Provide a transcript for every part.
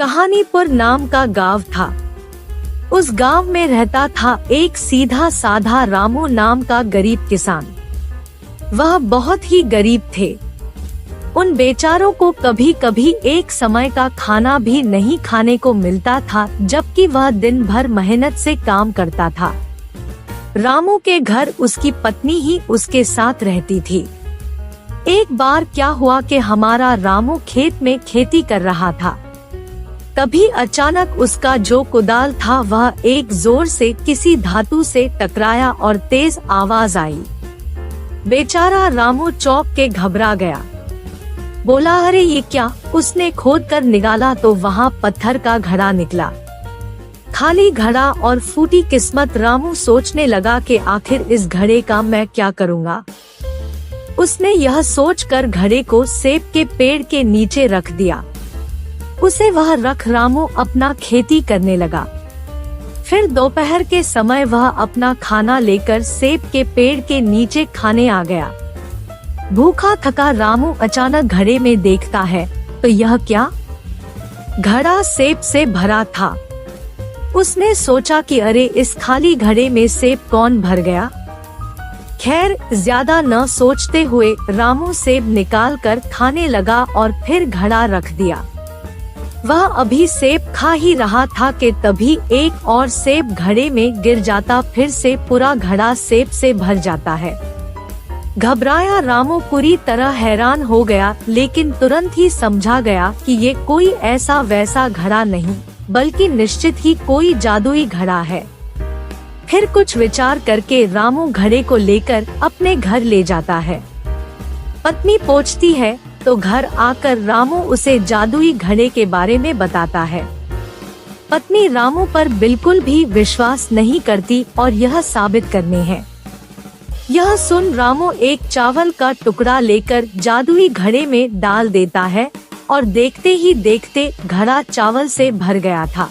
कहानीपुर नाम का गांव था। उस गांव में रहता था एक सीधा साधा रामू नाम का गरीब किसान। वह बहुत ही गरीब थे। उन बेचारों को कभी कभी एक समय का खाना भी नहीं खाने को मिलता था, जबकि वह दिन भर मेहनत से काम करता था। रामू के घर उसकी पत्नी ही उसके साथ रहती थी। एक बार क्या हुआ कि हमारा रामू खेत में खेती कर रहा था। तभी अचानक उसका जो कुदाल था वह एक जोर से किसी धातु से टकराया और तेज आवाज आई। बेचारा रामू चौंक के घबरा गया। बोला, अरे ये क्या? उसने खोद कर निकाला तो वहाँ पत्थर का घड़ा निकला। खाली घड़ा और फूटी किस्मत। रामू सोचने लगा कि आखिर इस घड़े का मैं क्या करूँगा। उसने यह सोचकर घड़े को सेब के पेड़ के नीचे रख दिया। उसे वह रख रामू अपना खेती करने लगा। फिर दोपहर के समय वह अपना खाना लेकर सेब के पेड़ के नीचे खाने आ गया। भूखा थका रामू अचानक घड़े में देखता है तो यह क्या? घड़ा सेब से भरा था। उसने सोचा कि अरे इस खाली घड़े में सेब कौन भर गया। खैर, ज्यादा न सोचते हुए रामू सेब निकाल कर खाने लगा और फिर घड़ा रख दिया। वह अभी सेब खा ही रहा था कि तभी एक और सेब घड़े में गिर जाता। फिर से पूरा घड़ा सेब से भर जाता है। घबराया रामू पूरी तरह हैरान हो गया, लेकिन तुरंत ही समझा गया कि ये कोई ऐसा वैसा घड़ा नहीं, बल्कि निश्चित ही कोई जादुई घड़ा है। फिर कुछ विचार करके रामू घड़े को लेकर अपने घर ले जाता है। पत्नी पहुंचती है तो घर आकर रामू उसे जादुई घड़े के बारे में बताता है। पत्नी रामू पर बिल्कुल भी विश्वास नहीं करती और यह साबित करने हैं। यह सुन रामू एक चावल का टुकड़ा लेकर जादुई घड़े में डाल देता है और देखते ही देखते घड़ा चावल से भर गया था।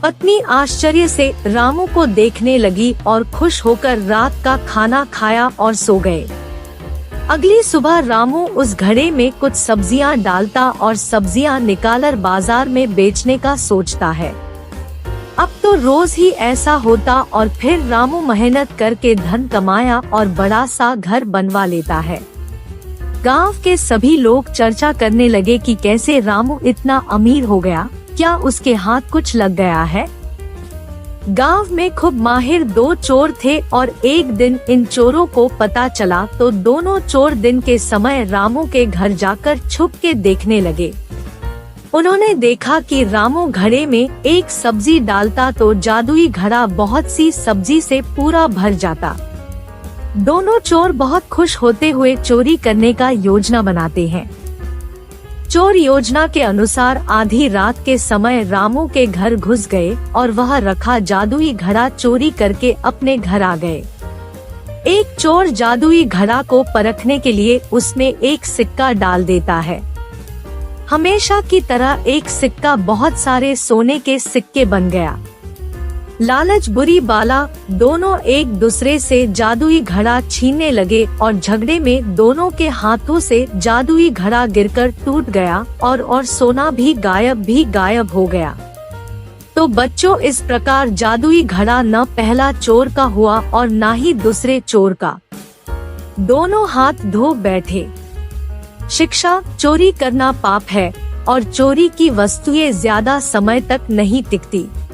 पत्नी आश्चर्य से रामू को देखने लगी और खुश होकर रात का खाना खाया और सो गए। अगली सुबह रामू उस घड़े में कुछ सब्जियां डालता और सब्जियां निकालकर बाजार में बेचने का सोचता है। अब तो रोज ही ऐसा होता और फिर रामू मेहनत करके धन कमाया और बड़ा सा घर बनवा लेता है। गांव के सभी लोग चर्चा करने लगे कि कैसे रामू इतना अमीर हो गया, क्या उसके हाथ कुछ लग गया है। गांव में खूब माहिर दो चोर थे और एक दिन इन चोरों को पता चला तो दोनों चोर दिन के समय रामू के घर जाकर छुप के देखने लगे। उन्होंने देखा कि रामू घड़े में एक सब्जी डालता तो जादुई घड़ा बहुत सी सब्जी से पूरा भर जाता। दोनों चोर बहुत खुश होते हुए चोरी करने का योजना बनाते हैं। चोर योजना के अनुसार आधी रात के समय रामू के घर घुस गए और वह रखा जादुई घड़ा चोरी करके अपने घर आ गए। एक चोर जादुई घड़ा को परखने के लिए उसमें एक सिक्का डाल देता है। हमेशा की तरह एक सिक्का बहुत सारे सोने के सिक्के बन गया। लालच बुरी बाला, दोनों एक दूसरे से जादुई घड़ा छीनने लगे और झगड़े में दोनों के हाथों से जादुई घड़ा गिरकर टूट गया और सोना भी गायब हो गया। तो बच्चों, इस प्रकार जादुई घड़ा न पहला चोर का हुआ और न ही दूसरे चोर का। दोनों हाथ धो बैठे। शिक्षा: चोरी करना पाप है और चोरी की वस्तुएं ज्यादा समय तक नहीं टिकती।